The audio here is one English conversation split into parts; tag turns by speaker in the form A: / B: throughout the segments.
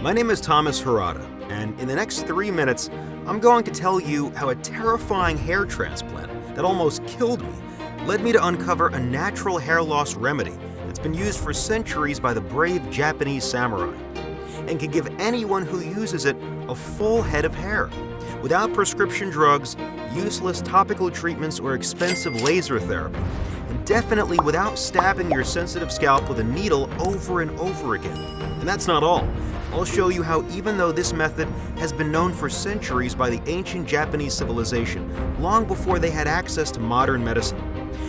A: My name is Thomas Harada, and in the next 3 minutes, I'm going to tell you how a terrifying hair transplant that almost killed me led me to uncover a natural hair loss remedy that's been used for centuries by the brave Japanese samurai, and can give anyone who uses it a full head of hair, without prescription drugs, useless topical treatments, or expensive laser therapy, and definitely without stabbing your sensitive scalp with a needle over and over again. And that's not all. I'll show you how, even though this method has been known for centuries by the ancient Japanese civilization, long before they had access to modern medicine,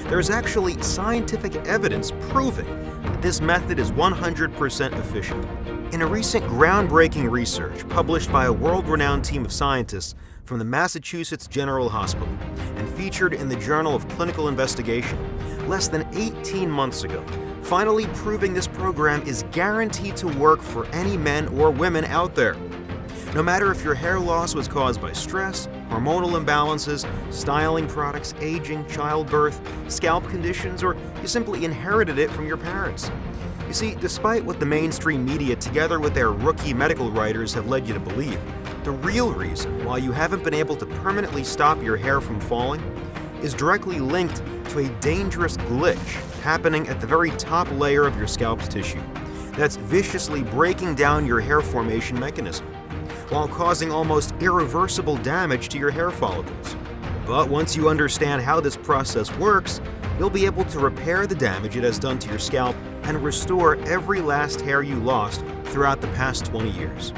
A: there is actually scientific evidence proving that this method is 100% efficient. In a recent groundbreaking research published by a world-renowned team of scientists from the Massachusetts General Hospital and featured in the Journal of Clinical Investigation less than 18 months ago, finally proving this program is guaranteed to work for any men or women out there. No matter if your hair loss was caused by stress, hormonal imbalances, styling products, aging, childbirth, scalp conditions, or you simply inherited it from your parents. You see, despite what the mainstream media together with their rookie medical writers have led you to believe, the real reason why you haven't been able to permanently stop your hair from falling is directly linked to a dangerous glitch happening at the very top layer of your scalp's tissue that's viciously breaking down your hair formation mechanism, while causing almost irreversible damage to your hair follicles. But once you understand how this process works, you'll be able to repair the damage it has done to your scalp and restore every last hair you lost throughout the past 20 years.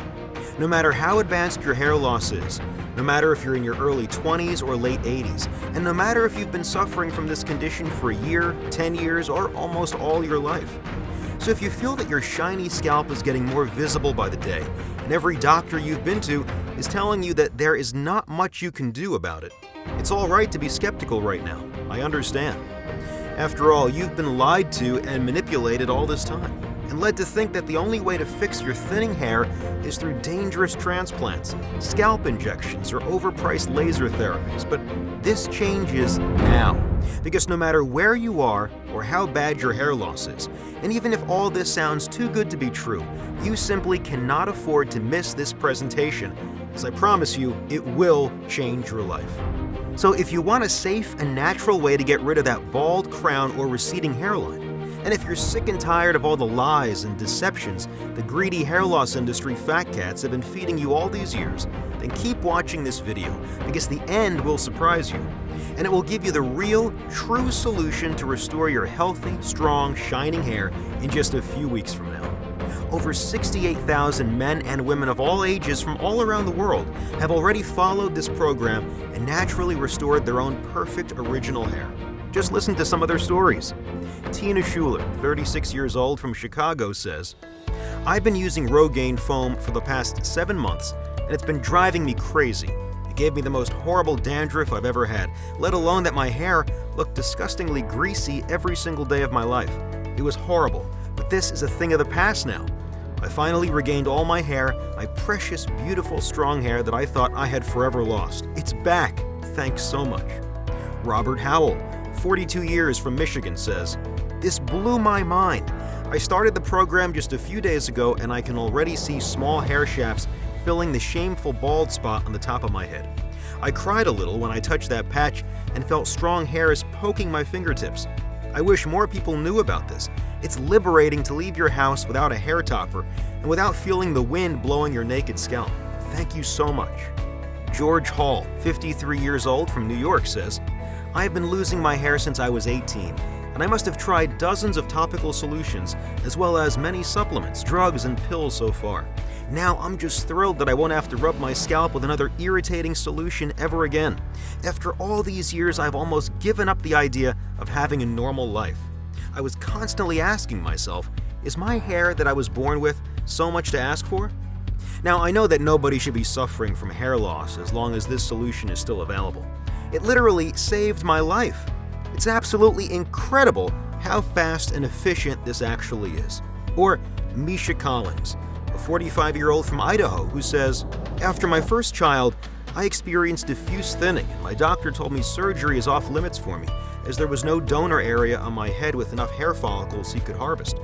A: No matter how advanced your hair loss is, no matter if you're in your early 20s or late 80s, and no matter if you've been suffering from this condition for a year, 10 years, or almost all your life. So if you feel that your shiny scalp is getting more visible by the day, and every doctor you've been to is telling you that there is not much you can do about it, it's all right to be skeptical right now. I understand. After all, you've been lied to and manipulated all this time, and led to think that the only way to fix your thinning hair is through dangerous transplants, scalp injections, or overpriced laser therapies. But this changes now, because no matter where you are or how bad your hair loss is, and even if all this sounds too good to be true, you simply cannot afford to miss this presentation, as I promise you, it will change your life. So if you want a safe and natural way to get rid of that bald crown or receding hairline, and if you're sick and tired of all the lies and deceptions the greedy hair loss industry fat cats have been feeding you all these years, then keep watching this video, because the end will surprise you, and it will give you the real, true solution to restore your healthy, strong, shining hair in just a few weeks from now. Over 68,000 men and women of all ages from all around the world have already followed this program and naturally restored their own perfect original hair. Just listen to some of their stories. Tina Schuler, 36 years old from Chicago, says, "I've been using Rogaine foam for the past 7 months, and it's been driving me crazy. It gave me the most horrible dandruff I've ever had, let alone that my hair looked disgustingly greasy every single day of my life. It was horrible, but this is a thing of the past now. I finally regained all my hair, my precious, beautiful, strong hair that I thought I had forever lost. It's back. Thanks so much." Robert Howell, 42 years from Michigan, says, "This blew my mind. I started the program just a few days ago, and I can already see small hair shafts filling the shameful bald spot on the top of my head. I cried a little when I touched that patch and felt strong hairs poking my fingertips. I wish more people knew about this. It's liberating to leave your house without a hair topper and without feeling the wind blowing your naked scalp. Thank you so much." George Hall, 53 years old from New York, says, "I have been losing my hair since I was 18, and I must have tried dozens of topical solutions, as well as many supplements, drugs, and pills so far. Now I'm just thrilled that I won't have to rub my scalp with another irritating solution ever again. After all these years, I've almost given up the idea of having a normal life. I was constantly asking myself, is my hair that I was born with so much to ask for?" Now, I know that nobody should be suffering from hair loss as long as this solution is still available. It literally saved my life. It's absolutely incredible how fast and efficient this actually is. Or Misha Collins, a 45-year-old from Idaho, who says, "After my first child, I experienced diffuse thinning, and my doctor told me surgery is off limits for me, as there was no donor area on my head with enough hair follicles he could harvest.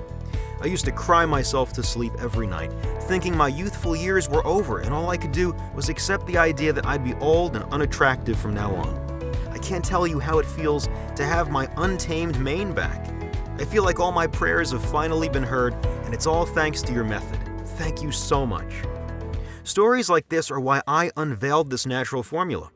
A: I used to cry myself to sleep every night, thinking my youthful years were over and all I could do was accept the idea that I'd be old and unattractive from now on. I can't tell you how it feels to have my untamed mane back. I feel like all my prayers have finally been heard, and it's all thanks to your method. Thank you so much. Stories like this are why I unveiled this natural formula.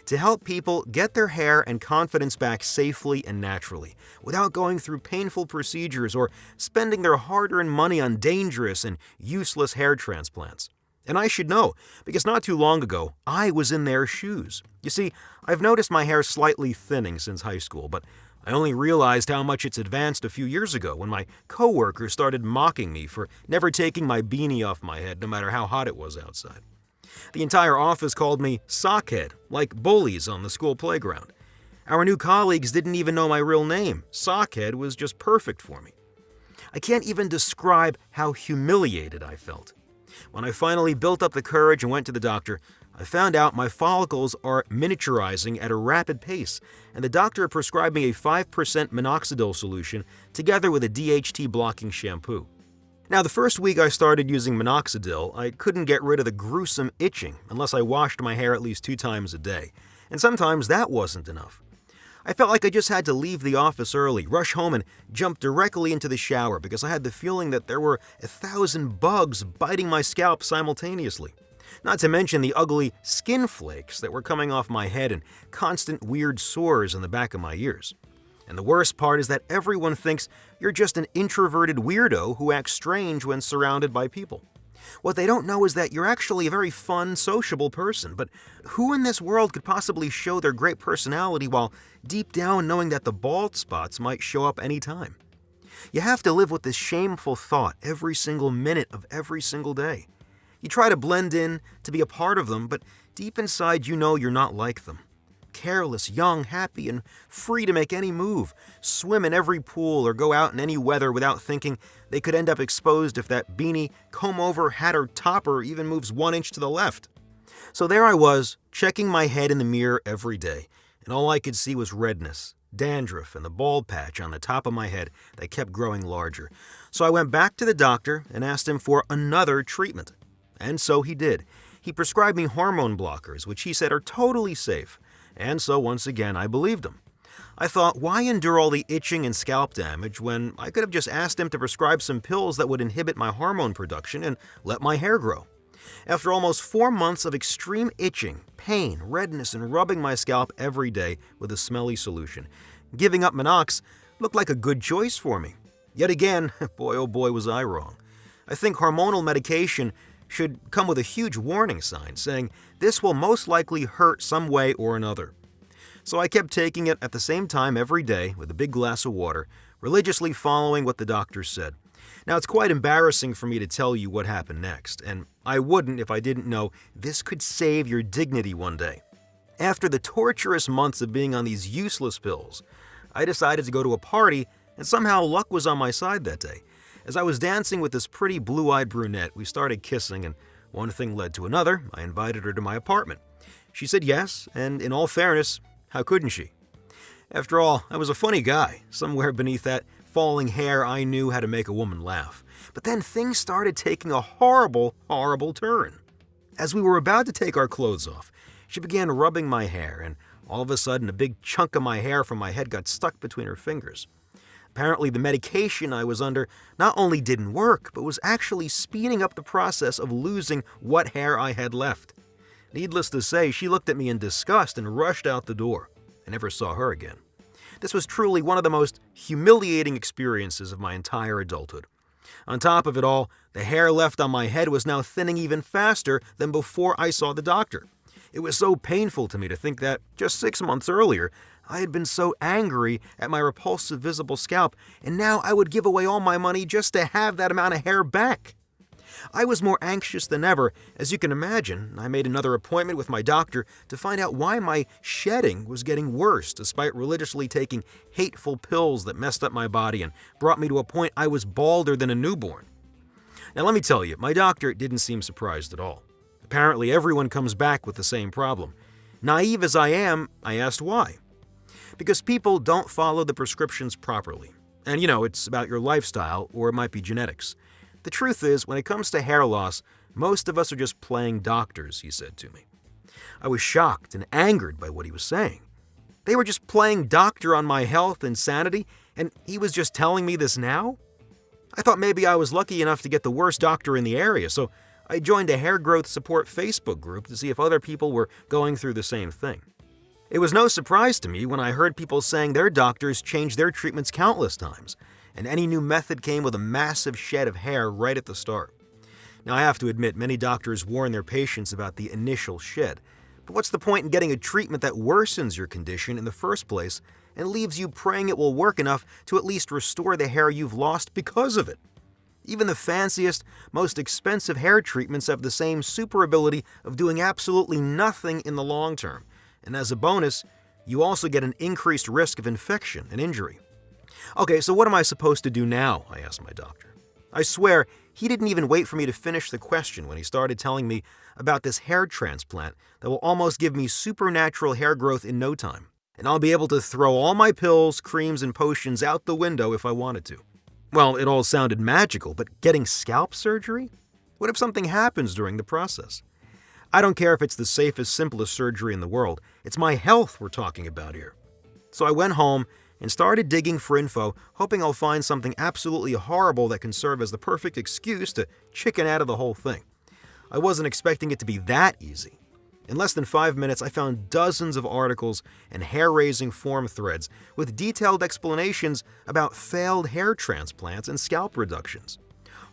A: To help people get their hair and confidence back safely and naturally, without going through painful procedures or spending their hard-earned money on dangerous and useless hair transplants. And I should know, because not too long ago, I was in their shoes. You see, I've noticed my hair slightly thinning since high school, but I only realized how much it's advanced a few years ago when my coworkers started mocking me for never taking my beanie off my head no matter how hot it was outside. The entire office called me Sockhead, like bullies on the school playground. Our new colleagues didn't even know my real name. Sockhead was just perfect for me. I can't even describe how humiliated I felt. When I finally built up the courage and went to the doctor, I found out my follicles are miniaturizing at a rapid pace, and the doctor prescribed me a 5% minoxidil solution together with a DHT-blocking shampoo. Now, the first week I started using minoxidil, I couldn't get rid of the gruesome itching unless I washed my hair at least 2 times a day, and sometimes that wasn't enough. I felt like I just had to leave the office early, rush home, and jump directly into the shower because I had the feeling that there were 1,000 bugs biting my scalp simultaneously. Not to mention the ugly skin flakes that were coming off my head and constant weird sores in the back of my ears. And the worst part is that everyone thinks you're just an introverted weirdo who acts strange when surrounded by people. What they don't know is that you're actually a very fun, sociable person, but who in this world could possibly show their great personality while deep down knowing that the bald spots might show up anytime? You have to live with this shameful thought every single minute of every single day. You try to blend in, to be a part of them, but deep inside you know you're not like them. Careless, young, happy, and free to make any move, swim in every pool or go out in any weather without thinking they could end up exposed if that beanie, comb-over, hat, or topper even moves 1 inch to the left. So there I was, checking my head in the mirror every day, and all I could see was redness, dandruff, and the bald patch on the top of my head that kept growing larger. So I went back to the doctor and asked him for another treatment. And so he did. He prescribed me hormone blockers, which he said are totally safe. And so once again, I believed him. I thought, why endure all the itching and scalp damage when I could have just asked him to prescribe some pills that would inhibit my hormone production and let my hair grow? After almost 4 months of extreme itching, pain, redness, and rubbing my scalp every day with a smelly solution, giving up Minox looked like a good choice for me. Yet again, boy oh boy was I wrong. I think hormonal medication should come with a huge warning sign saying this will most likely hurt some way or another. So I kept taking it at the same time every day with a big glass of water, religiously following what the doctor said. Now it's quite embarrassing for me to tell you what happened next, and I wouldn't if I didn't know this could save your dignity one day. After the torturous months of being on these useless pills, I decided to go to a party, and somehow luck was on my side that day. As I was dancing with this pretty blue-eyed brunette, we started kissing, and one thing led to another. I invited her to my apartment. She said yes, and in all fairness, how couldn't she? After all, I was a funny guy. Somewhere beneath that falling hair, I knew how to make a woman laugh. But then things started taking a horrible, horrible turn. As we were about to take our clothes off, she began rubbing my hair, and all of a sudden, a big chunk of my hair from my head got stuck between her fingers. Apparently, the medication I was under not only didn't work, but was actually speeding up the process of losing what hair I had left. Needless to say, she looked at me in disgust and rushed out the door. I never saw her again. This was truly one of the most humiliating experiences of my entire adulthood. On top of it all, the hair left on my head was now thinning even faster than before I saw the doctor. It was so painful to me to think that just 6 months earlier, I had been so angry at my repulsive visible scalp, and now I would give away all my money just to have that amount of hair back. I was more anxious than ever. As you can imagine, I made another appointment with my doctor to find out why my shedding was getting worse despite religiously taking hateful pills that messed up my body and brought me to a point I was balder than a newborn. Now let me tell you, my doctor didn't seem surprised at all. Apparently everyone comes back with the same problem. Naive as I am, I asked why. Because people don't follow the prescriptions properly. And it's about your lifestyle, or it might be genetics. The truth is, when it comes to hair loss, most of us are just playing doctors, he said to me. I was shocked and angered by what he was saying. They were just playing doctor on my health and sanity, and he was just telling me this now? I thought maybe I was lucky enough to get the worst doctor in the area, so I joined a hair growth support Facebook group to see if other people were going through the same thing. It was no surprise to me when I heard people saying their doctors changed their treatments countless times, and any new method came with a massive shed of hair right at the start. Now, I have to admit, many doctors warn their patients about the initial shed. But what's the point in getting a treatment that worsens your condition in the first place and leaves you praying it will work enough to at least restore the hair you've lost because of it? Even the fanciest, most expensive hair treatments have the same super ability of doing absolutely nothing in the long term. And as a bonus, you also get an increased risk of infection and injury. Okay, so what am I supposed to do now? I asked my doctor. I swear, he didn't even wait for me to finish the question when he started telling me about this hair transplant that will almost give me supernatural hair growth in no time. And I'll be able to throw all my pills, creams, and potions out the window if I wanted to. Well, it all sounded magical, but getting scalp surgery? What if something happens during the process? I don't care if it's the safest, simplest surgery in the world. It's my health we're talking about here. So I went home and started digging for info, hoping I'll find something absolutely horrible that can serve as the perfect excuse to chicken out of the whole thing. I wasn't expecting it to be that easy. In less than 5 minutes, I found dozens of articles and hair-raising forum threads with detailed explanations about failed hair transplants and scalp reductions.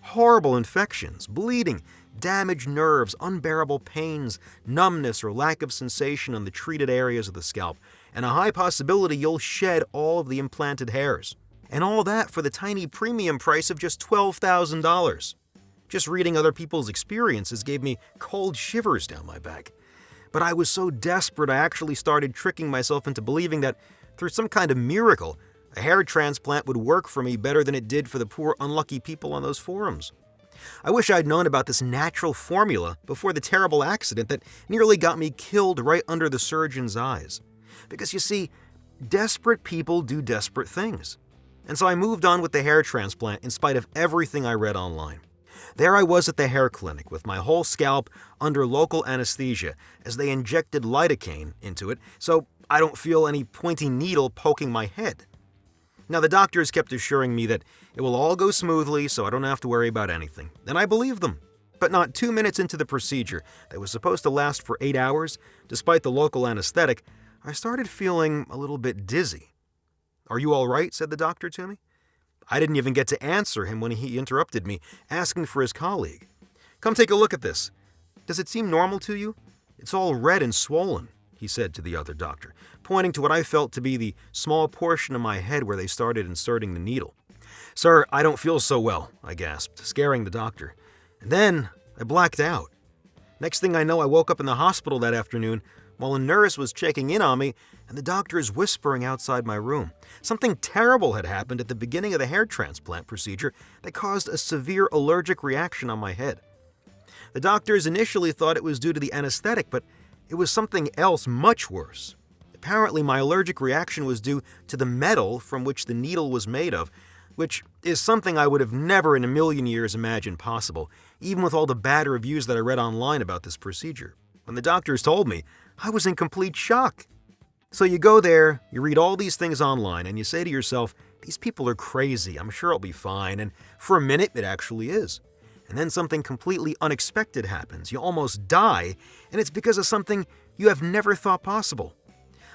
A: Horrible infections, bleeding, damaged nerves, unbearable pains, numbness or lack of sensation on the treated areas of the scalp, and a high possibility you'll shed all of the implanted hairs. And all that for the tiny premium price of just $12,000. Just reading other people's experiences gave me cold shivers down my back. But I was so desperate I actually started tricking myself into believing that, through some kind of miracle, a hair transplant would work for me better than it did for the poor unlucky people on those forums. I wish I'd known about this natural formula before the terrible accident that nearly got me killed right under the surgeon's eyes. Because you see, desperate people do desperate things. And so I moved on with the hair transplant in spite of everything I read online. There I was at the hair clinic with my whole scalp under local anesthesia as they injected lidocaine into it so I don't feel any pointy needle poking my head. Now, the doctors kept assuring me that it will all go smoothly so I don't have to worry about anything, and I believed them. But not 2 minutes into the procedure, that was supposed to last for 8 hours, despite the local anesthetic, I started feeling a little bit dizzy. "Are you all right?" said the doctor to me. I didn't even get to answer him when he interrupted me, asking for his colleague. "Come take a look at this. Does it seem normal to you? It's all red and swollen," he said to the other doctor, pointing to what I felt to be the small portion of my head where they started inserting the needle. "Sir, I don't feel so well," I gasped, scaring the doctor. And then I blacked out. Next thing I know, I woke up in the hospital that afternoon while a nurse was checking in on me and the doctor is whispering outside my room. Something terrible had happened at the beginning of the hair transplant procedure that caused a severe allergic reaction on my head. The doctors initially thought it was due to the anesthetic, but it was something else much worse. Apparently, my allergic reaction was due to the metal from which the needle was made of, which is something I would have never in a million years imagined possible, even with all the bad reviews that I read online about this procedure. When the doctors told me, I was in complete shock. So you go there, you read all these things online, and you say to yourself, these people are crazy, I'm sure I'll be fine, and for a minute it actually is. And then something completely unexpected happens. You almost die, and it's because of something you have never thought possible.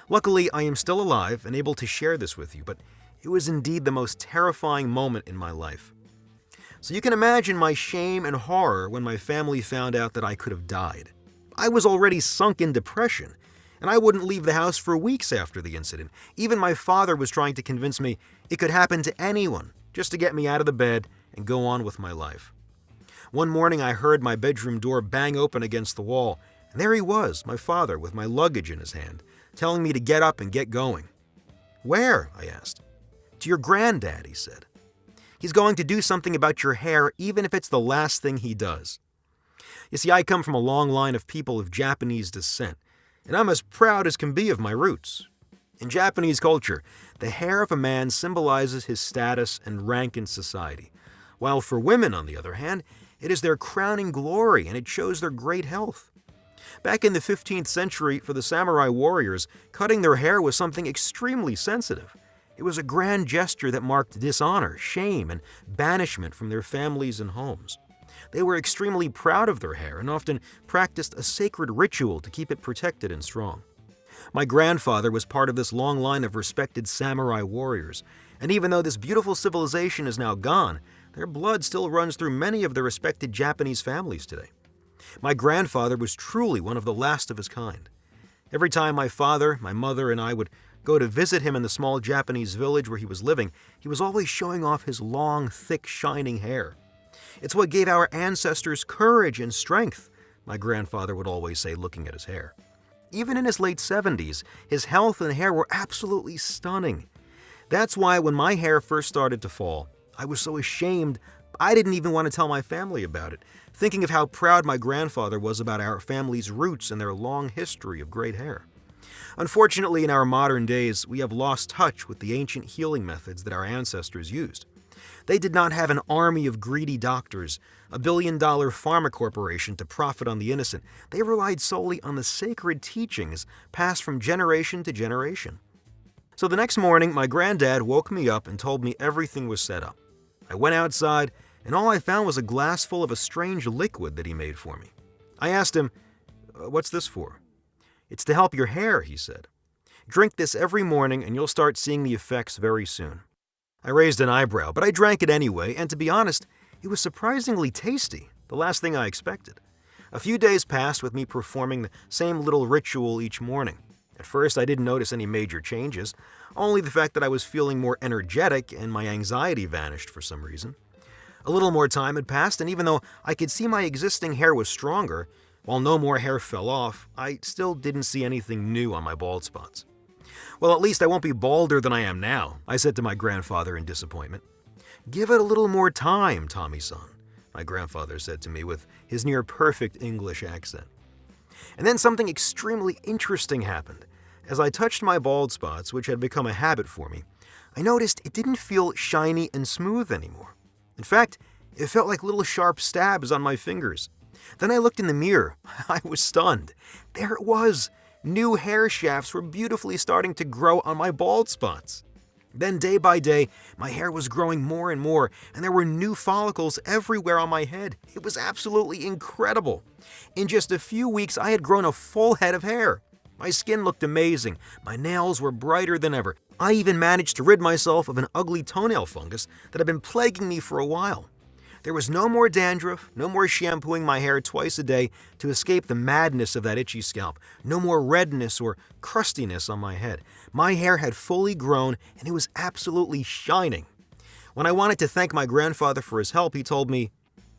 A: Luckily, I am still alive and able to share this with you, but it was indeed the most terrifying moment in my life. So you can imagine my shame and horror when my family found out that I could have died. I was already sunk in depression, and I wouldn't leave the house for weeks after the incident. Even my father was trying to convince me it could happen to anyone, just to get me out of the bed and go on with my life. One morning I heard my bedroom door bang open against the wall, and there he was, my father, with my luggage in his hand, telling me to get up and get going. "Where?" I asked. "To your granddad," he said. "He's going to do something about your hair, even if it's the last thing he does." You see, I come from a long line of people of Japanese descent, and I'm as proud as can be of my roots. In Japanese culture, the hair of a man symbolizes his status and rank in society, while for women, on the other hand, it is their crowning glory and it shows their great health. Back in the 15th century, for the samurai warriors, cutting their hair was something extremely sensitive. It was a grand gesture that marked dishonor, shame, and banishment from their families and homes. They were extremely proud of their hair and often practiced a sacred ritual to keep it protected and strong. My grandfather was part of this long line of respected samurai warriors, and even though this beautiful civilization is now gone, their blood still runs through many of the respected Japanese families today. My grandfather was truly one of the last of his kind. Every time my father, my mother, and I would go to visit him in the small Japanese village where he was living, he was always showing off his long, thick, shining hair. It's what gave our ancestors courage and strength, my grandfather would always say, looking at his hair. Even in his late 70s, his health and hair were absolutely stunning. That's why when my hair first started to fall, I was so ashamed I didn't even want to tell my family about it, thinking of how proud my grandfather was about our family's roots and their long history of great hair. Unfortunately, in our modern days, we have lost touch with the ancient healing methods that our ancestors used. They did not have an army of greedy doctors, a billion-dollar pharma corporation to profit on the innocent. They relied solely on the sacred teachings passed from generation to generation. So the next morning, my granddad woke me up and told me everything was set up. I went outside, and all I found was a glass full of a strange liquid that he made for me. I asked him, "What's this for?" "It's to help your hair," he said. "Drink this every morning and you'll start seeing the effects very soon." I raised an eyebrow, but I drank it anyway, and to be honest, it was surprisingly tasty, the last thing I expected. A few days passed with me performing the same little ritual each morning. At first, I didn't notice any major changes, only the fact that I was feeling more energetic and my anxiety vanished for some reason. A little more time had passed, and even though I could see my existing hair was stronger, while no more hair fell off, I still didn't see anything new on my bald spots. "Well, at least I won't be balder than I am now," I said to my grandfather in disappointment. "Give it a little more time, Tommy-san," my grandfather said to me with his near-perfect English accent. And then something extremely interesting happened. As I touched my bald spots, which had become a habit for me, I noticed it didn't feel shiny and smooth anymore. In fact, it felt like little sharp stabs on my fingers. Then I looked in the mirror. I was stunned. There it was. New hair shafts were beautifully starting to grow on my bald spots. Then day by day, my hair was growing more and more, and there were new follicles everywhere on my head. It was absolutely incredible. In just a few weeks, I had grown a full head of hair. My skin looked amazing. My nails were brighter than ever. I even managed to rid myself of an ugly toenail fungus that had been plaguing me for a while. There was no more dandruff, no more shampooing my hair twice a day to escape the madness of that itchy scalp, no more redness or crustiness on my head. My hair had fully grown and it was absolutely shining. When I wanted to thank my grandfather for his help, he told me,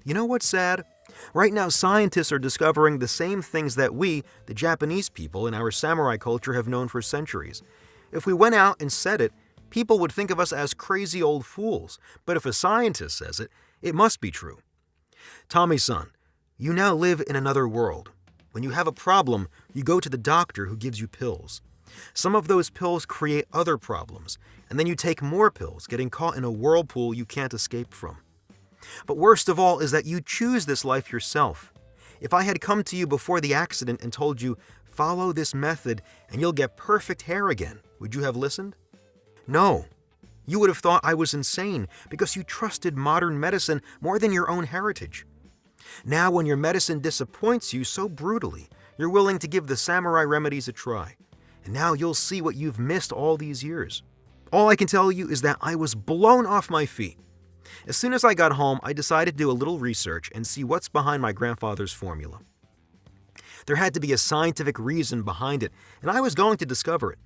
A: "You know what's sad? Right now, scientists are discovering the same things that we, the Japanese people in our samurai culture, have known for centuries. If we went out and said it, people would think of us as crazy old fools. But if a scientist says it, it must be true. Tommy-san, you now live in another world. When you have a problem, you go to the doctor who gives you pills. Some of those pills create other problems, and then you take more pills, getting caught in a whirlpool you can't escape from. But worst of all is that you choose this life yourself. If I had come to you before the accident and told you, follow this method and you'll get perfect hair again, would you have listened? No. You would have thought I was insane because you trusted modern medicine more than your own heritage. Now when your medicine disappoints you so brutally, you're willing to give the samurai remedies a try. And now you'll see what you've missed all these years. All I can tell you is that I was blown off my feet. As soon as I got home, I decided to do a little research and see what's behind my grandfather's formula. There had to be a scientific reason behind it, and I was going to discover it.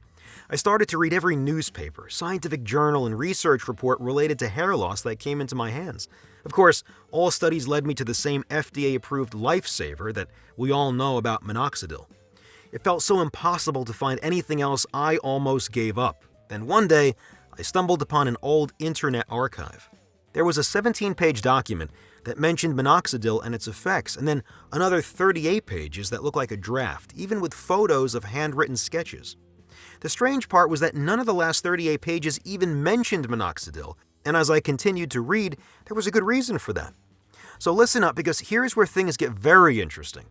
A: I started to read every newspaper, scientific journal, and research report related to hair loss that came into my hands. Of course, all studies led me to the same FDA-approved lifesaver that we all know about minoxidil. It felt so impossible to find anything else I almost gave up. Then one day, I stumbled upon an old internet archive. There was a 17-page document that mentioned minoxidil and its effects, and then another 38 pages that looked like a draft, even with photos of handwritten sketches. The strange part was that none of the last 38 pages even mentioned minoxidil, and as I continued to read, there was a good reason for that. So listen up, because here's where things get very interesting.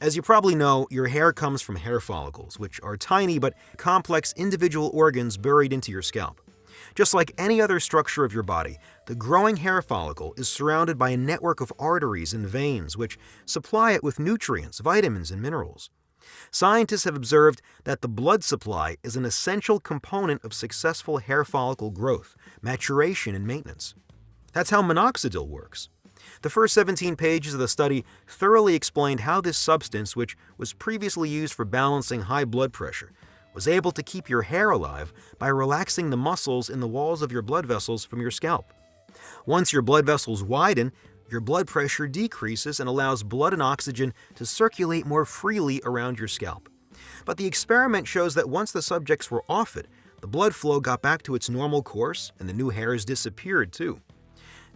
A: As you probably know, your hair comes from hair follicles, which are tiny but complex individual organs buried into your scalp. Just like any other structure of your body, the growing hair follicle is surrounded by a network of arteries and veins which supply it with nutrients, vitamins, and minerals. Scientists have observed that the blood supply is an essential component of successful hair follicle growth, maturation, and maintenance. That's how minoxidil works. The first 17 pages of the study thoroughly explained how this substance, which was previously used for balancing high blood pressure, was able to keep your hair alive by relaxing the muscles in the walls of your blood vessels from your scalp. Once your blood vessels widen, your blood pressure decreases and allows blood and oxygen to circulate more freely around your scalp. But the experiment shows that once the subjects were off it, the blood flow got back to its normal course and the new hairs disappeared too.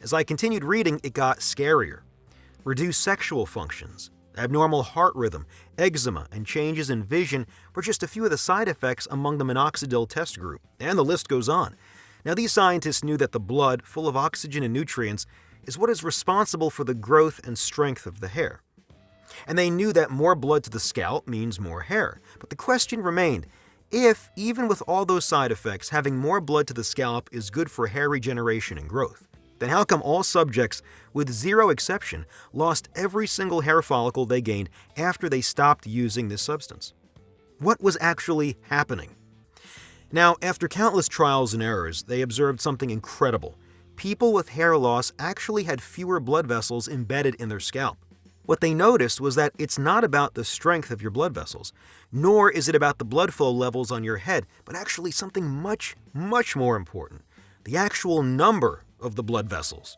A: As I continued reading, it got scarier. Reduced sexual functions, abnormal heart rhythm, eczema, and changes in vision were just a few of the side effects among the minoxidil test group, and the list goes on. Now, these scientists knew that the blood, full of oxygen and nutrients, is what is responsible for the growth and strength of the hair. And they knew that more blood to the scalp means more hair. But the question remained, if, even with all those side effects, having more blood to the scalp is good for hair regeneration and growth, then how come all subjects, with zero exception, lost every single hair follicle they gained after they stopped using this substance? What was actually happening? Now, after countless trials and errors, they observed something incredible. People with hair loss actually had fewer blood vessels embedded in their scalp. What they noticed was that it's not about the strength of your blood vessels, nor is it about the blood flow levels on your head, but actually something much, much more important: the actual number of the blood vessels.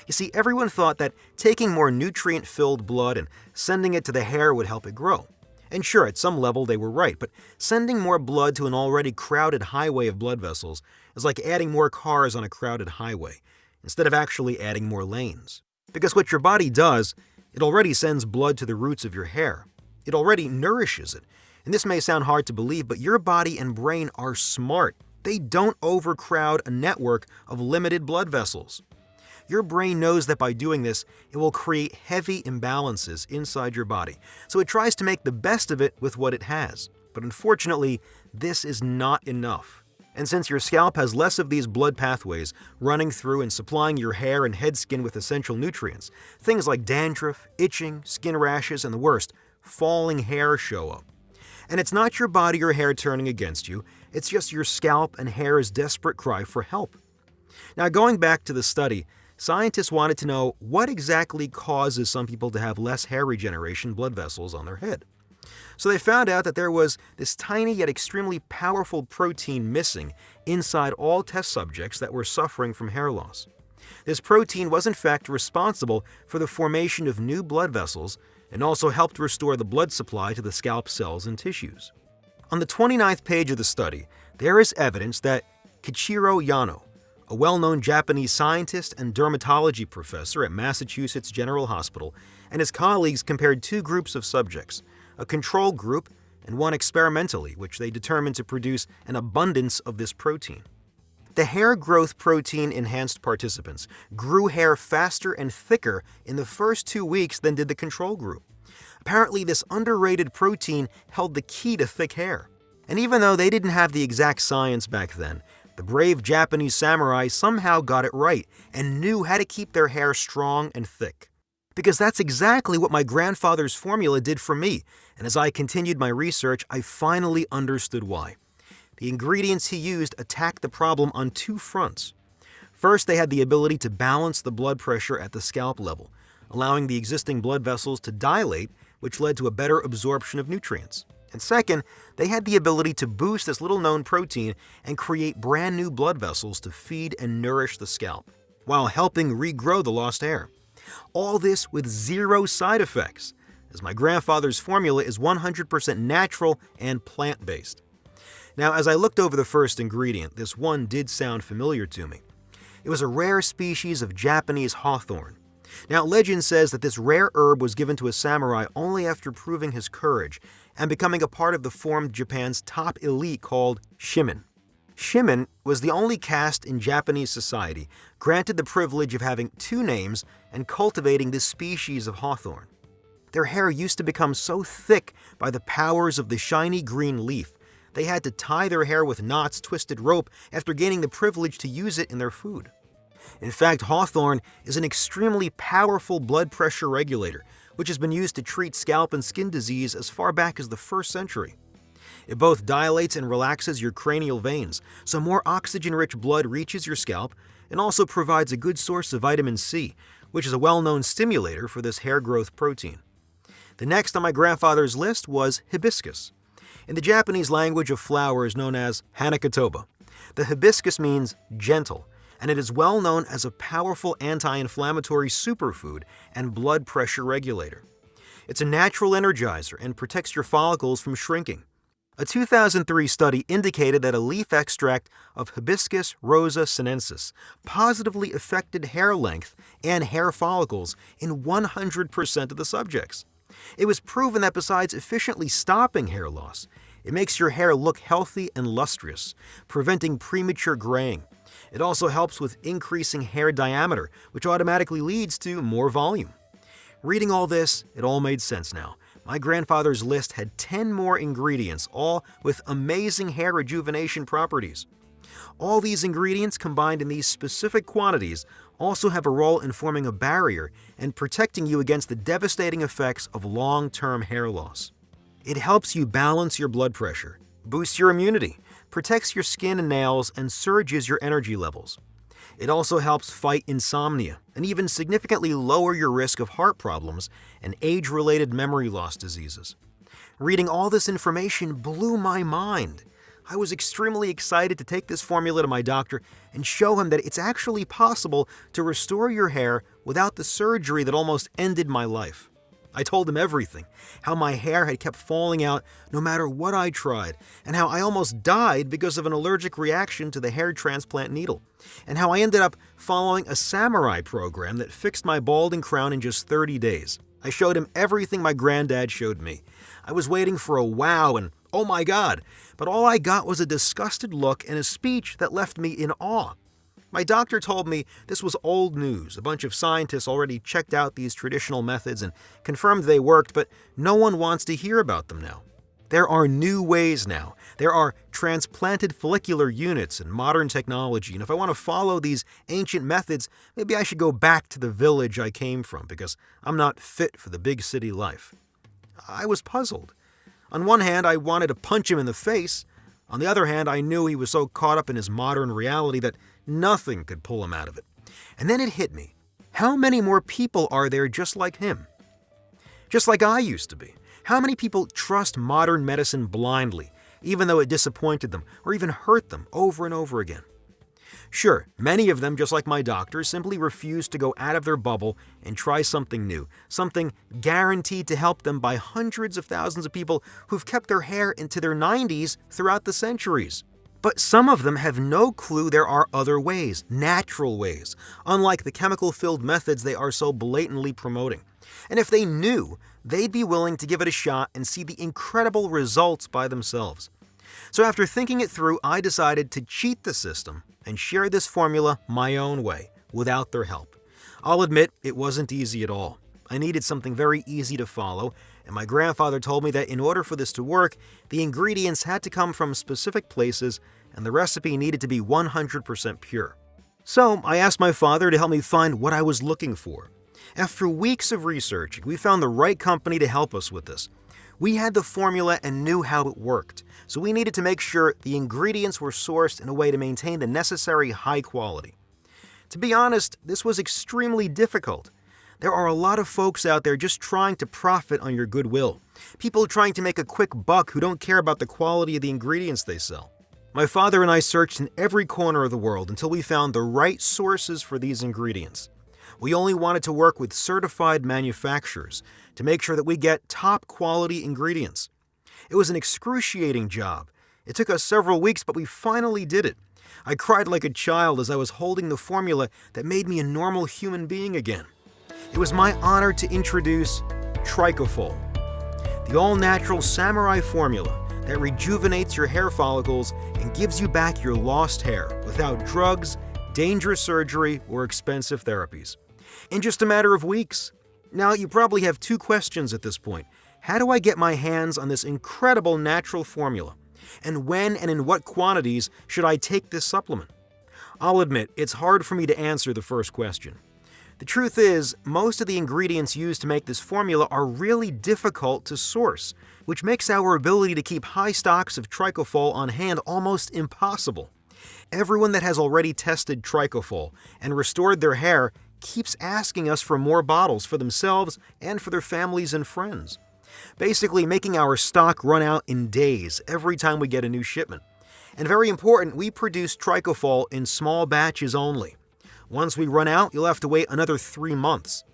A: You see, everyone thought that taking more nutrient-filled blood and sending it to the hair would help it grow. And sure, at some level they were right, but sending more blood to an already crowded highway of blood vessels is like adding more cars on a crowded highway, instead of actually adding more lanes. Because what your body does, it already sends blood to the roots of your hair. It already nourishes it. And this may sound hard to believe, but your body and brain are smart. They don't overcrowd a network of limited blood vessels. Your brain knows that by doing this, it will create heavy imbalances inside your body, so it tries to make the best of it with what it has. But unfortunately, this is not enough. And since your scalp has less of these blood pathways running through and supplying your hair and head skin with essential nutrients, things like dandruff, itching, skin rashes, and the worst, falling hair show up. And it's not your body or hair turning against you, it's just your scalp and hair's desperate cry for help. Now, going back to the study, scientists wanted to know what exactly causes some people to have less hair regeneration blood vessels on their head. So they found out that there was this tiny yet extremely powerful protein missing inside all test subjects that were suffering from hair loss. This protein was in fact responsible for the formation of new blood vessels and also helped restore the blood supply to the scalp cells and tissues. On the 29th page of the study, there is evidence that Kichiro Yano, a well-known Japanese scientist and dermatology professor at Massachusetts General Hospital, and his colleagues compared two groups of subjects, a control group and one experimentally, which they determined to produce an abundance of this protein. The hair growth protein-enhanced participants grew hair faster and thicker in the first 2 weeks than did the control group. Apparently, this underrated protein held the key to thick hair. And even though they didn't have the exact science back then, the brave Japanese samurai somehow got it right and knew how to keep their hair strong and thick. Because that's exactly what my grandfather's formula did for me, and as I continued my research, I finally understood why. The ingredients he used attacked the problem on two fronts. First, they had the ability to balance the blood pressure at the scalp level, allowing the existing blood vessels to dilate, which led to a better absorption of nutrients. And second, they had the ability to boost this little-known protein and create brand new blood vessels to feed and nourish the scalp, while helping regrow the lost hair. All this with zero side effects, as my grandfather's formula is 100% natural and plant-based. Now, as I looked over the first ingredient, this one did sound familiar to me. It was a rare species of Japanese hawthorn. Now, legend says that this rare herb was given to a samurai only after proving his courage and becoming a part of the formed Japan's top elite called shimin. Shimin was the only caste in Japanese society granted the privilege of having two names and cultivating this species of hawthorn. Their hair used to become so thick by the powers of the shiny green leaf, they had to tie their hair with knots twisted rope after gaining the privilege to use it in their food. In fact, hawthorn is an extremely powerful blood pressure regulator, which has been used to treat scalp and skin disease as far back as the 1st century. It both dilates and relaxes your cranial veins, so more oxygen-rich blood reaches your scalp, and also provides a good source of vitamin C, which is a well-known stimulator for this hair growth protein. The next on my grandfather's list was hibiscus. In the Japanese language of flowers known as hanakatoba, the hibiscus means gentle, and it is well known as a powerful anti-inflammatory superfood and blood pressure regulator. It's a natural energizer and protects your follicles from shrinking. A 2003 study indicated that a leaf extract of Hibiscus rosa sinensis positively affected hair length and hair follicles in 100% of the subjects. It was proven that besides efficiently stopping hair loss, it makes your hair look healthy and lustrous, preventing premature graying. It also helps with increasing hair diameter, which automatically leads to more volume. Reading all this, it all made sense now. My grandfather's list had 10 more ingredients, all with amazing hair rejuvenation properties. All these ingredients combined in these specific quantities also have a role in forming a barrier and protecting you against the devastating effects of long-term hair loss. It helps you balance your blood pressure, boosts your immunity, protects your skin and nails, and surges your energy levels. It also helps fight insomnia and even significantly lower your risk of heart problems and age-related memory loss diseases. Reading all this information blew my mind. I was extremely excited to take this formula to my doctor and show him that it's actually possible to restore your hair without the surgery that almost ended my life. I told him everything, how my hair had kept falling out no matter what I tried, and how I almost died because of an allergic reaction to the hair transplant needle, and how I ended up following a samurai program that fixed my balding crown in just 30 days. I showed him everything my granddad showed me. I was waiting for a wow and oh my god, but all I got was a disgusted look and a speech that left me in awe. My doctor told me this was old news. A bunch of scientists already checked out these traditional methods and confirmed they worked, but no one wants to hear about them now. There are new ways now. There are transplanted follicular units and modern technology, and if I want to follow these ancient methods, maybe I should go back to the village I came from because I'm not fit for the big city life. I was puzzled. On one hand, I wanted to punch him in the face. On the other hand, I knew he was so caught up in his modern reality that nothing could pull him out of it. And then it hit me. How many more people are there just like him? Just like I used to be. How many people trust modern medicine blindly, even though it disappointed them or even hurt them over and over again? Sure, many of them, just like my doctor, simply refuse to go out of their bubble and try something new, something guaranteed to help them by hundreds of thousands of people who've kept their hair into their 90s throughout the centuries. But some of them have no clue there are other ways, natural ways, unlike the chemical-filled methods they are so blatantly promoting. And if they knew, they'd be willing to give it a shot and see the incredible results by themselves. So after thinking it through, I decided to cheat the system and share this formula my own way, without their help. I'll admit, it wasn't easy at all. I needed something very easy to follow, and my grandfather told me that in order for this to work, the ingredients had to come from specific places, and the recipe needed to be 100% pure. So I asked my father to help me find what I was looking for. After weeks of research, we found the right company to help us with this. We had the formula and knew how it worked, so we needed to make sure the ingredients were sourced in a way to maintain the necessary high quality. To be honest, this was extremely difficult. There are a lot of folks out there just trying to profit on your goodwill. People trying to make a quick buck who don't care about the quality of the ingredients they sell. My father and I searched in every corner of the world until we found the right sources for these ingredients. We only wanted to work with certified manufacturers to make sure that we get top quality ingredients. It was an excruciating job. It took us several weeks, but we finally did it. I cried like a child as I was holding the formula that made me a normal human being again. It was my honor to introduce Trichofol, the all-natural samurai formula that rejuvenates your hair follicles and gives you back your lost hair without drugs, dangerous surgery, or expensive therapies. In just a matter of weeks. Now, you probably have two questions at this point. How do I get my hands on this incredible natural formula? And when and in what quantities should I take this supplement? I'll admit, it's hard for me to answer the first question. The truth is, most of the ingredients used to make this formula are really difficult to source, which makes our ability to keep high stocks of Trichofol on hand almost impossible. Everyone that has already tested Trichofol and restored their hair keeps asking us for more bottles for themselves and for their families and friends, basically making our stock run out in days every time we get a new shipment. And very important, we produce Trichofol in small batches only. Once we run out, you'll have to wait another 3 months.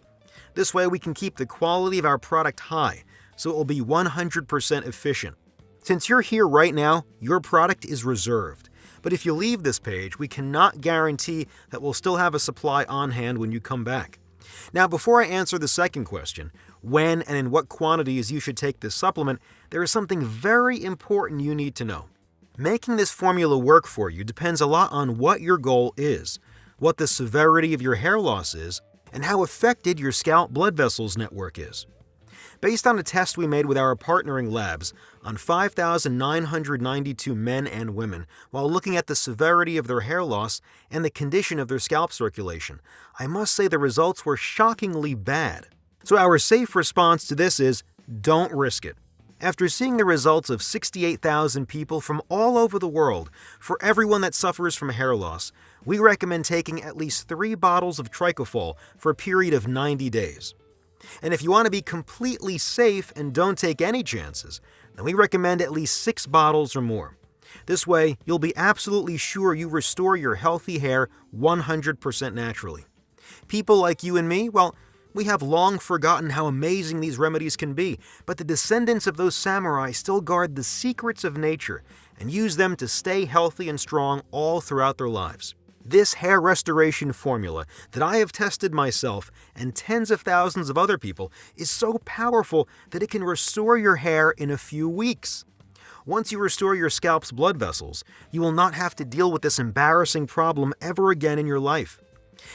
A: This way we can keep the quality of our product high, so it will be 100% efficient. Since you're here right now, your product is reserved. But if you leave this page, we cannot guarantee that we'll still have a supply on hand when you come back. Now, before I answer the second question, when and in what quantities you should take this supplement, there is something very important you need to know. Making this formula work for you depends a lot on what your goal is, what the severity of your hair loss is, and how affected your scalp blood vessels network is. Based on a test we made with our partnering labs on 5,992 men and women while looking at the severity of their hair loss and the condition of their scalp circulation, I must say the results were shockingly bad. So our safe response to this is, don't risk it. After seeing the results of 68,000 people from all over the world, for everyone that suffers from hair loss, we recommend taking at least 3 bottles of Trichofol for a period of 90 days. And if you want to be completely safe and don't take any chances, then we recommend at least 6 bottles or more. This way, you'll be absolutely sure you restore your healthy hair 100% naturally. People like you and me, well, we have long forgotten how amazing these remedies can be, but the descendants of those samurai still guard the secrets of nature and use them to stay healthy and strong all throughout their lives. This hair restoration formula that I have tested myself and tens of thousands of other people is so powerful that it can restore your hair in a few weeks. Once you restore your scalp's blood vessels, you will not have to deal with this embarrassing problem ever again in your life.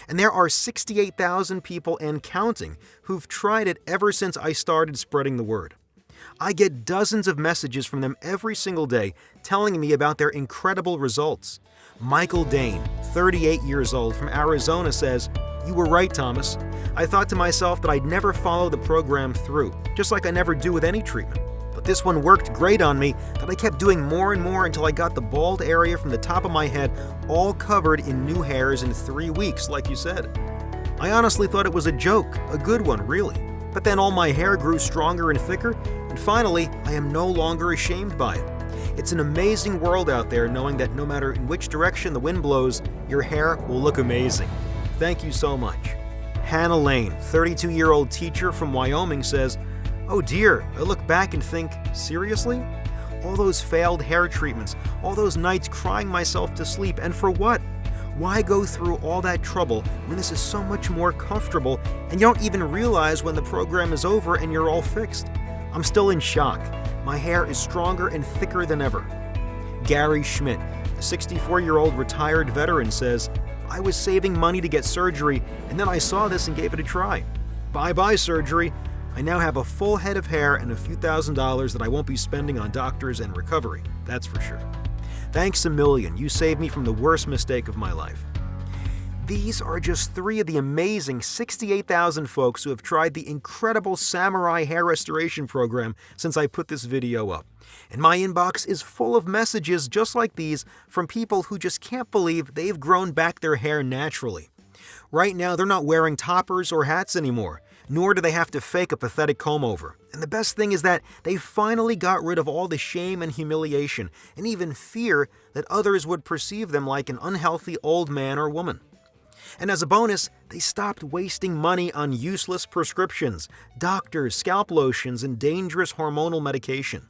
A: And there are 68,000 people and counting who've tried it ever since I started spreading the word. I get dozens of messages from them every single day telling me about their incredible results. Michael Dane, 38 years old, from Arizona says, "You were right, Thomas. I thought to myself that I'd never follow the program through, just like I never do with any treatment. But this one worked great on me that I kept doing more and more until I got the bald area from the top of my head all covered in new hairs in 3 weeks, like you said. I honestly thought it was a joke, a good one, really. But then all my hair grew stronger and thicker, and finally, I am no longer ashamed by it. It's an amazing world out there knowing that no matter in which direction the wind blows, your hair will look amazing. Thank you so much." Hannah Lane, 32-year-old teacher from Wyoming says, "Oh dear, I look back and think, seriously? All those failed hair treatments, all those nights crying myself to sleep, and for what? Why go through all that trouble when this is so much more comfortable and you don't even realize when the program is over and you're all fixed? I'm still in shock. My hair is stronger and thicker than ever." Gary Schmidt, a 64-year-old retired veteran, says, "I was saving money to get surgery and then I saw this and gave it a try. Bye-bye surgery. I now have a full head of hair and a few $1,000s that I won't be spending on doctors and recovery, that's for sure. Thanks a million, you saved me from the worst mistake of my life." These are just 3 of the amazing 68,000 folks who have tried the incredible Samurai Hair Restoration Program since I put this video up. And my inbox is full of messages just like these from people who just can't believe they've grown back their hair naturally. Right now, they're not wearing toppers or hats anymore, nor do they have to fake a pathetic comb-over. And the best thing is that they finally got rid of all the shame and humiliation, and even fear that others would perceive them like an unhealthy old man or woman. And as a bonus, they stopped wasting money on useless prescriptions, doctors, scalp lotions, and dangerous hormonal medication.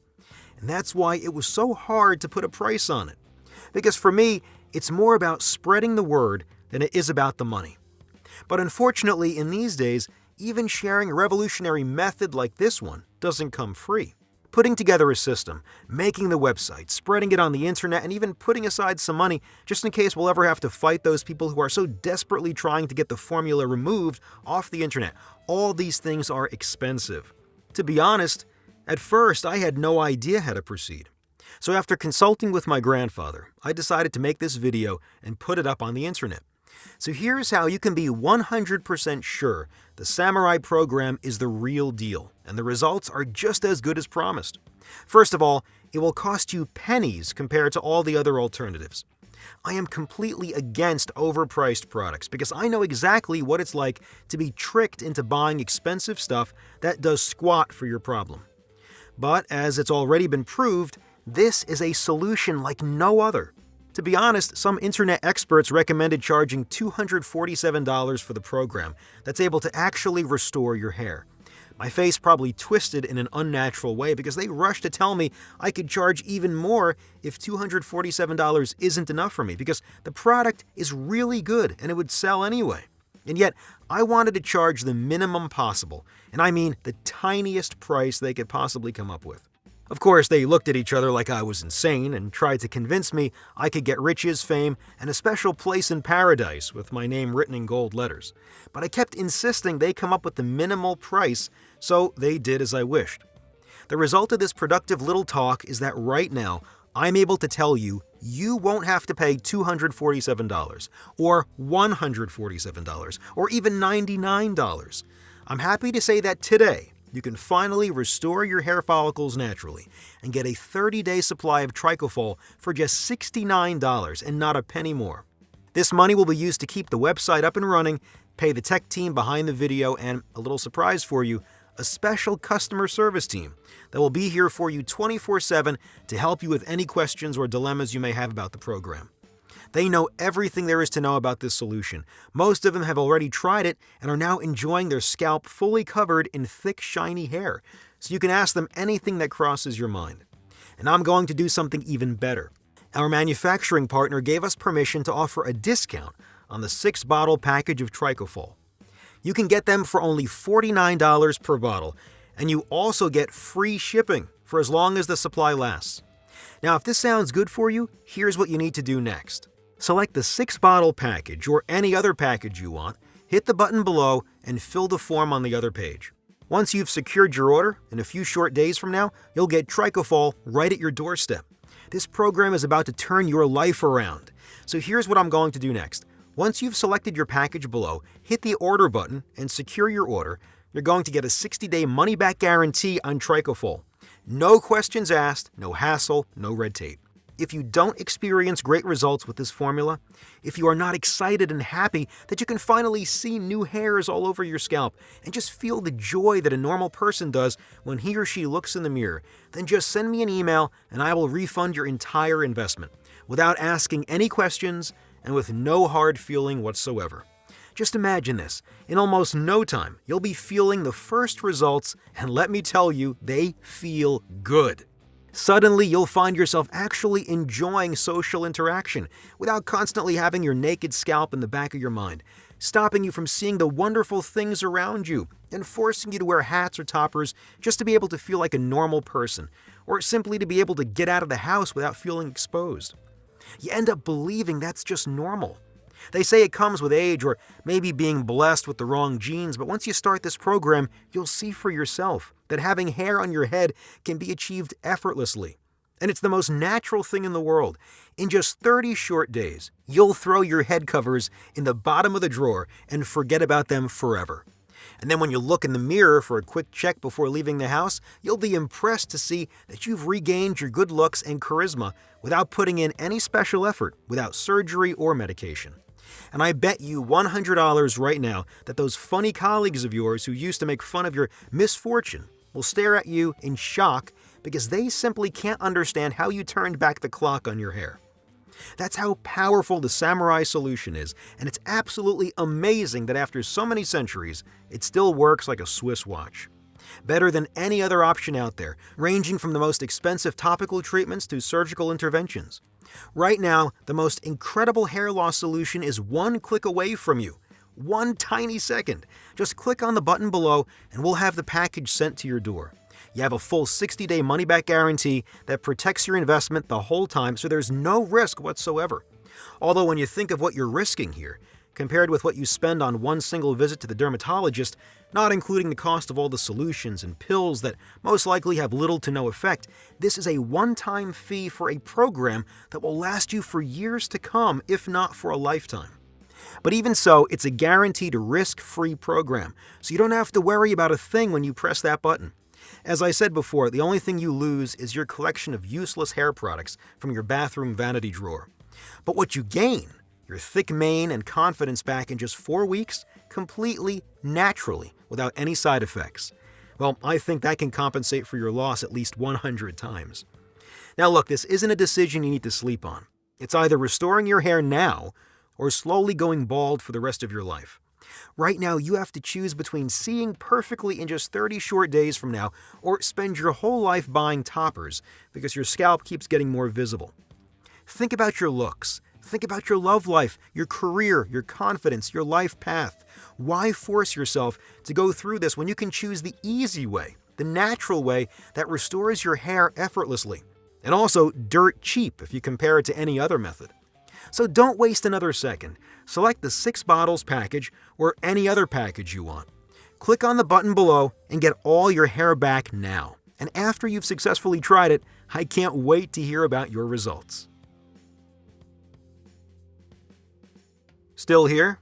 A: And that's why it was so hard to put a price on it. Because for me, it's more about spreading the word than it is about the money. But unfortunately, in these days, Even sharing a revolutionary method like this one doesn't come free. Putting together a system, making the website, spreading it on the internet, and even putting aside some money just in case we'll ever have to fight those people who are so desperately trying to get the formula removed off the internet. All these things are expensive. To be honest, at first I had no idea how to proceed. So after consulting with my grandfather, I decided to make this video and put it up on the internet. So here's how you can be 100% sure the Samurai program is the real deal, and the results are just as good as promised. First of all, it will cost you pennies compared to all the other alternatives. I am completely against overpriced products because I know exactly what it's like to be tricked into buying expensive stuff that does squat for your problem. But as it's already been proved, this is a solution like no other. To be honest, some internet experts recommended charging $247 for the program that's able to actually restore your hair. My face probably twisted in an unnatural way because they rushed to tell me I could charge even more if $247 isn't enough for me because the product is really good and it would sell anyway. And yet, I wanted to charge the minimum possible, and I mean the tiniest price they could possibly come up with. Of course, they looked at each other like I was insane and tried to convince me I could get riches, fame, and a special place in paradise with my name written in gold letters. But I kept insisting they come up with the minimal price, so they did as I wished. The result of this productive little talk is that right now, I'm able to tell you, you won't have to pay $247, or $147, or even $99. I'm happy to say that today, you can finally restore your hair follicles naturally and get a 30-day supply of Trichofol for just $69 and not a penny more. This money will be used to keep the website up and running, pay the tech team behind the video, and, a little surprise for you, a special customer service team that will be here for you 24/7 to help you with any questions or dilemmas you may have about the program. They know everything there is to know about this solution. Most of them have already tried it and are now enjoying their scalp fully covered in thick, shiny hair, so you can ask them anything that crosses your mind. And I'm going to do something even better. Our manufacturing partner gave us permission to offer a discount on the 6-bottle package of Trichofol. You can get them for only $49 per bottle, and you also get free shipping for as long as the supply lasts. Now, if this sounds good for you, here's what you need to do next. Select the 6-bottle package or any other package you want, hit the button below, and fill the form on the other page. Once you've secured your order, in a few short days from now, you'll get Trichofol right at your doorstep. This program is about to turn your life around. So here's what I'm going to do next. Once you've selected your package below, hit the order button and secure your order. You're going to get a 60-day money-back guarantee on Trichofol. No questions asked, no hassle, no red tape. If you don't experience great results with this formula, if you are not excited and happy that you can finally see new hairs all over your scalp and just feel the joy that a normal person does when he or she looks in the mirror, then just send me an email and I will refund your entire investment without asking any questions and with no hard feeling whatsoever. Just imagine this. In almost no time, you'll be feeling the first results, and let me tell you, they feel good. Suddenly, you'll find yourself actually enjoying social interaction without constantly having your naked scalp in the back of your mind, stopping you from seeing the wonderful things around you and forcing you to wear hats or toppers just to be able to feel like a normal person, or simply to be able to get out of the house without feeling exposed. You end up believing that's just normal. They say it comes with age or maybe being blessed with the wrong genes, but once you start this program, you'll see for yourself that having hair on your head can be achieved effortlessly. And it's the most natural thing in the world. In just 30 short days, you'll throw your head covers in the bottom of the drawer and forget about them forever. And then when you look in the mirror for a quick check before leaving the house, you'll be impressed to see that you've regained your good looks and charisma without putting in any special effort, without surgery or medication. And I bet you $100 right now that those funny colleagues of yours who used to make fun of your misfortune will stare at you in shock because they simply can't understand how you turned back the clock on your hair. That's how powerful the Samurai solution is, and it's absolutely amazing that after so many centuries, it still works like a Swiss watch. Better than any other option out there, ranging from the most expensive topical treatments to surgical interventions. Right now, the most incredible hair loss solution is one click away from you. 1 tiny second. Just click on the button below and we'll have the package sent to your door. You have a full 60-day money-back guarantee that protects your investment the whole time, so there's no risk whatsoever. Although when you think of what you're risking here, compared with what you spend on one single visit to the dermatologist, not including the cost of all the solutions and pills that most likely have little to no effect, this is a one-time fee for a program that will last you for years to come, if not for a lifetime. But even so, it's a guaranteed risk-free program, so you don't have to worry about a thing when you press that button. As I said before, the only thing you lose is your collection of useless hair products from your bathroom vanity drawer. But what you gain, your thick mane and confidence back in just 4 weeks, completely naturally, without any side effects. Well, I think that can compensate for your loss at least 100 times. Now look, this isn't a decision you need to sleep on. It's either restoring your hair now or slowly going bald for the rest of your life. Right now, you have to choose between seeing perfectly in just 30 short days from now or spend your whole life buying toppers because your scalp keeps getting more visible. Think about your looks. Think about your love life, your career, your confidence, your life path. Why force yourself to go through this when you can choose the easy way, the natural way that restores your hair effortlessly, and also dirt cheap if you compare it to any other method? So don't waste another second. Select the 6 bottles package or any other package you want. Click on the button below and get all your hair back now. And after you've successfully tried it, I can't wait to hear about your results. Still here?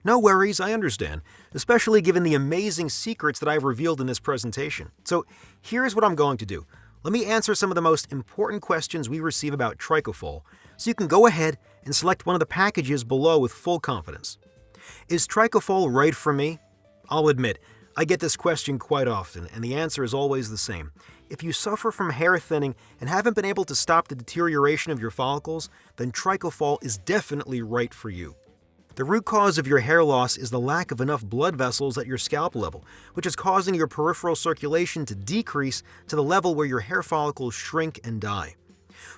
A: No worries, I understand, especially given the amazing secrets that I've revealed in this presentation. So here's what I'm going to do. Let me answer some of the most important questions we receive about Trichofol, so you can go ahead and select one of the packages below with full confidence. Is Trichofol right for me? I'll admit, I get this question quite often, and the answer is always the same. If you suffer from hair thinning and haven't been able to stop the deterioration of your follicles, then Trichofol is definitely right for you. The root cause of your hair loss is the lack of enough blood vessels at your scalp level, which is causing your peripheral circulation to decrease to the level where your hair follicles shrink and die.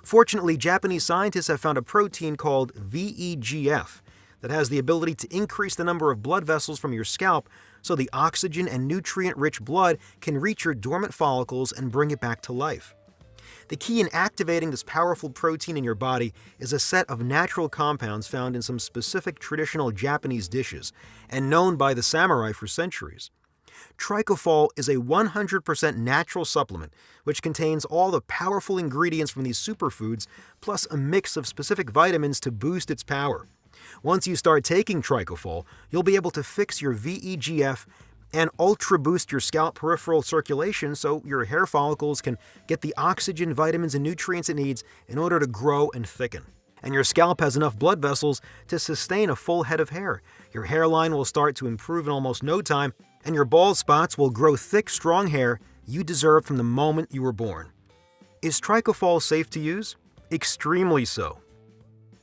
A: Fortunately, Japanese scientists have found a protein called VEGF that has the ability to increase the number of blood vessels from your scalp so the oxygen and nutrient-rich blood can reach your dormant follicles and bring it back to life. The key in activating this powerful protein in your body is a set of natural compounds found in some specific traditional Japanese dishes and known by the samurai for centuries. Trichofol is a 100% natural supplement which contains all the powerful ingredients from these superfoods plus a mix of specific vitamins to boost its power. Once you start taking Trichofol, you'll be able to fix your VEGF and ultra boost your scalp peripheral circulation so your hair follicles can get the oxygen, vitamins, and nutrients it needs in order to grow and thicken. And your scalp has enough blood vessels to sustain a full head of hair. Your hairline will start to improve in almost no time, and your bald spots will grow thick, strong hair you deserve from the moment you were born. Is Trichofol safe to use? Extremely so.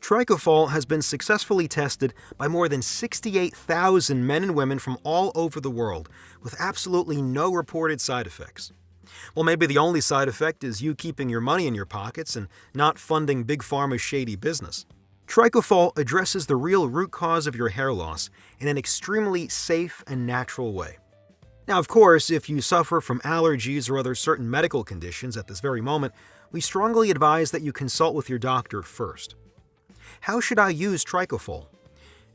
A: Trichofol has been successfully tested by more than 68,000 men and women from all over the world, with absolutely no reported side effects. Well, maybe the only side effect is you keeping your money in your pockets and not funding Big Pharma's shady business. Trichofol addresses the real root cause of your hair loss in an extremely safe and natural way. Now, of course, if you suffer from allergies or other certain medical conditions at this very moment, we strongly advise that you consult with your doctor first. How should I use Trichofol?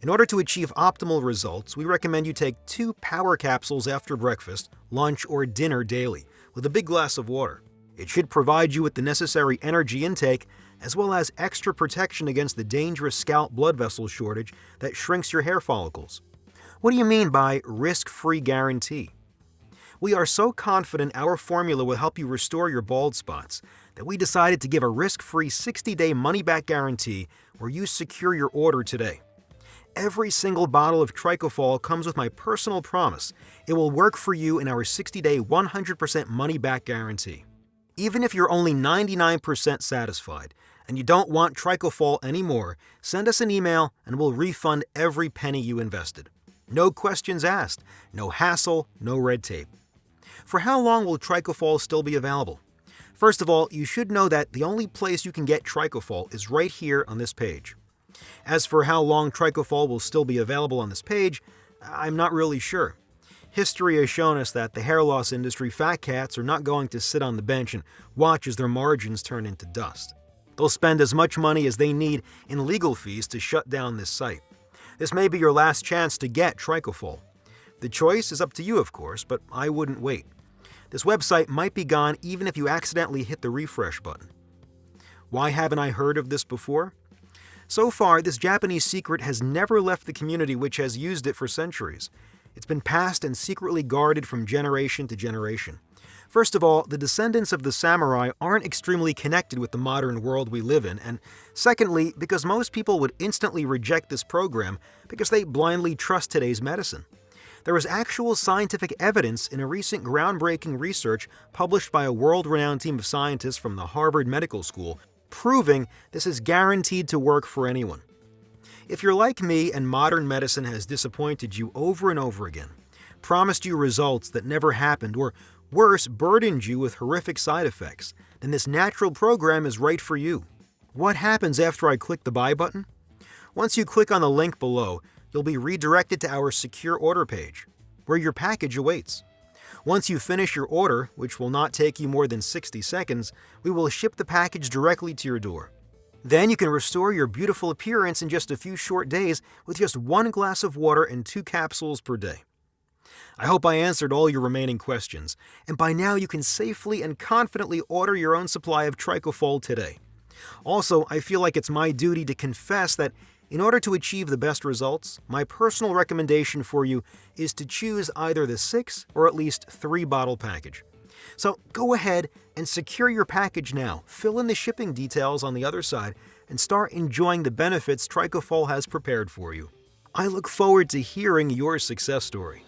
A: In order to achieve optimal results, we recommend you take 2 power capsules after breakfast, lunch, or dinner daily, with a big glass of water. It should provide you with the necessary energy intake, as well as extra protection against the dangerous scalp blood vessel shortage that shrinks your hair follicles. What do you mean by risk-free guarantee? We are so confident our formula will help you restore your bald spots that we decided to give a risk-free 60-day money-back guarantee where you secure your order today. Every single bottle of Trichofol comes with my personal promise it will work for you in our 60-day 100% money-back guarantee. Even if you're only 99% satisfied and you don't want Trichofol anymore, send us an email and we'll refund every penny you invested. No questions asked, no hassle, no red tape. For how long will Trichofol still be available? First of all, you should know that the only place you can get Trichofol is right here on this page. As for how long Trichofol will still be available on this page, I'm not really sure. History has shown us that the hair loss industry fat cats are not going to sit on the bench and watch as their margins turn into dust. They'll spend as much money as they need in legal fees to shut down this site. This may be your last chance to get Trichofol. The choice is up to you, of course, but I wouldn't wait. This website might be gone even if you accidentally hit the refresh button. Why haven't I heard of this before? So far, this Japanese secret has never left the community which has used it for centuries. It's been passed and secretly guarded from generation to generation. First of all, the descendants of the samurai aren't extremely connected with the modern world we live in, and secondly, because most people would instantly reject this program because they blindly trust today's medicine. There is actual scientific evidence in a recent groundbreaking research published by a world-renowned team of scientists from the Harvard Medical School, proving this is guaranteed to work for anyone. If you're like me and modern medicine has disappointed you over and over again, promised you results that never happened, or worse, burdened you with horrific side effects, then this natural program is right for you. What happens after I click the buy button? Once you click on the link below, you'll be redirected to our secure order page, where your package awaits. Once you finish your order, which will not take you more than 60 seconds, we will ship the package directly to your door. Then you can restore your beautiful appearance in just a few short days with just 1 glass of water and 2 capsules per day. I hope I answered all your remaining questions, and by now you can safely and confidently order your own supply of Trichofol today. Also, I feel like it's my duty to confess that in order to achieve the best results, my personal recommendation for you is to choose either the 6 or at least 3 bottle package. So go ahead and secure your package now, fill in the shipping details on the other side, and start enjoying the benefits Trichofol has prepared for you. I look forward to hearing your success story.